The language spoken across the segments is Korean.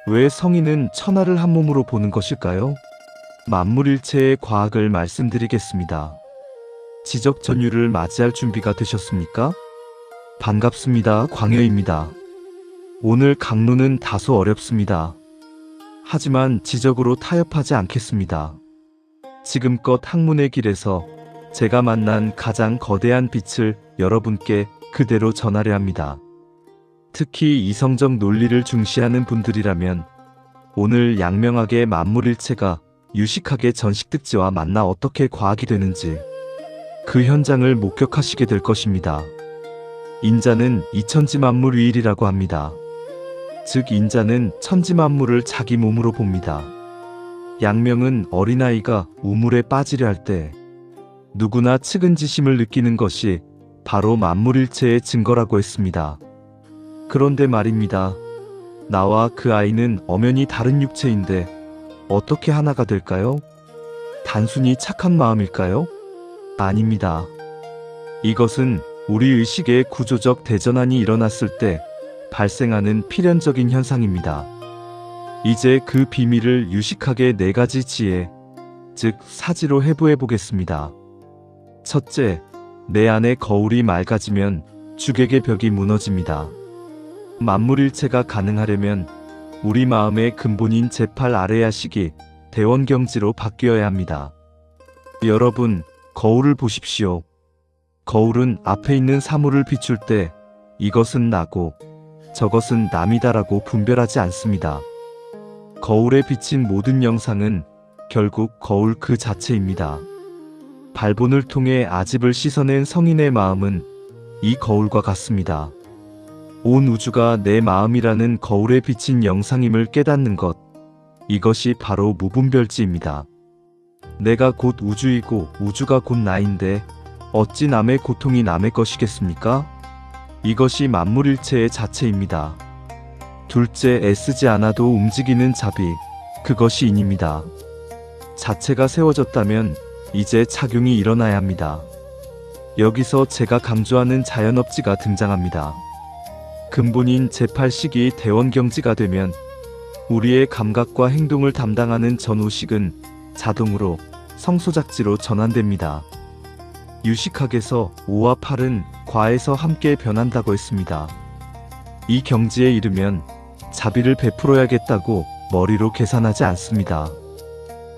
왜 성인은 천하를 한 몸으로 보는 것일까요? 만물일체의 과학을 말씀드리겠습니다. 지적 전율을 맞이할 준비가 되셨습니까? 반갑습니다. 광여입니다. 오늘 강론은 다소 어렵습니다. 하지만 지적으로 타협하지 않겠습니다. 지금껏 학문의 길에서 제가 만난 가장 거대한 빛을 여러분께 그대로 전하려 합니다. 특히 이성적 논리를 중시하는 분들이라면 오늘 양명하게 만물일체가 유식하게 전식특지와 만나 어떻게 과학이 되는지 그 현장을 목격하시게 될 것입니다. 인자는 이천지만물위일이라고 합니다. 즉 인자는 천지만물을 자기 몸으로 봅니다. 양명은 어린아이가 우물에 빠지려 할 때 누구나 측은지심을 느끼는 것이 바로 만물일체의 증거라고 했습니다. 그런데 말입니다. 나와 그 아이는 엄연히 다른 육체인데 어떻게 하나가 될까요? 단순히 착한 마음일까요? 아닙니다. 이것은 우리 의식의 구조적 대전환이 일어났을 때 발생하는 필연적인 현상입니다. 이제 그 비밀을 유식하게 4가지 지혜, 즉 사지로 해부해 보겠습니다. 첫째, 내 안의 거울이 맑아지면 주객의 벽이 무너집니다. 만물일체가 가능하려면 우리 마음의 근본인 제8아레야식이 대원경지로 바뀌어야 합니다. 여러분, 거울을 보십시오. 거울은 앞에 있는 사물을 비출 때 이것은 나고 저것은 남이다라고 분별하지 않습니다. 거울에 비친 모든 영상은 결국 거울 그 자체입니다. 발본을 통해 아집을 씻어낸 성인의 마음은 이 거울과 같습니다. 온 우주가 내 마음이라는 거울에 비친 영상임을 깨닫는 것, 이것이 바로 무분별지입니다. 내가 곧 우주이고 우주가 곧 나인데 어찌 남의 고통이 남의 것이겠습니까? 이것이 만물일체의 자체입니다. 둘째, 애쓰지 않아도 움직이는 자비, 그것이 인입니다. 자체가 세워졌다면 이제 작용이 일어나야 합니다. 여기서 제가 강조하는 자연업지가 등장합니다. 근본인 제8식이 대원경지가 되면 우리의 감각과 행동을 담당하는 전오식은 자동으로 성소작지로 전환됩니다. 유식학에서 5와 8은 과에서 함께 변한다고 했습니다. 이 경지에 이르면 자비를 베풀어야겠다고 머리로 계산하지 않습니다.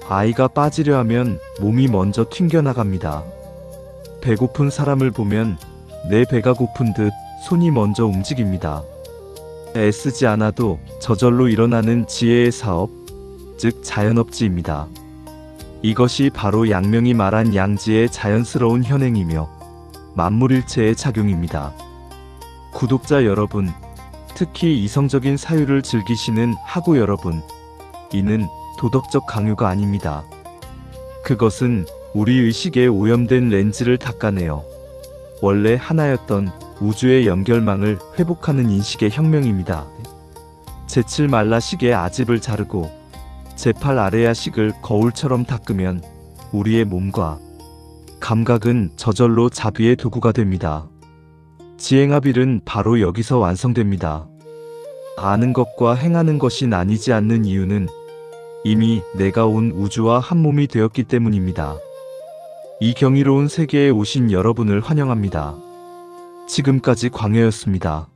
아이가 빠지려 하면 몸이 먼저 튕겨나갑니다. 배고픈 사람을 보면 내 배가 고픈 듯 손이 먼저 움직입니다. 애쓰지 않아도 저절로 일어나는 지혜의 사업, 즉 자연업지입니다. 이것이 바로 양명이 말한 양지의 자연스러운 현행이며 만물일체의 작용입니다. 구독자 여러분, 특히 이성적인 사유를 즐기시는 하구 여러분, 이는 도덕적 강요가 아닙니다. 그것은 우리 의식에 오염된 렌즈를 닦아내어 원래 하나였던 우주의 연결망을 회복하는 인식의 혁명입니다. 제7말라식의 아집을 자르고 제8아레야식을 거울처럼 닦으면 우리의 몸과 감각은 저절로 자비의 도구가 됩니다. 지행합일은 바로 여기서 완성됩니다. 아는 것과 행하는 것이 나뉘지 않는 이유는 이미 내가 온 우주와 한 몸이 되었기 때문입니다. 이 경이로운 세계에 오신 여러분을 환영합니다. 지금까지 광여였습니다.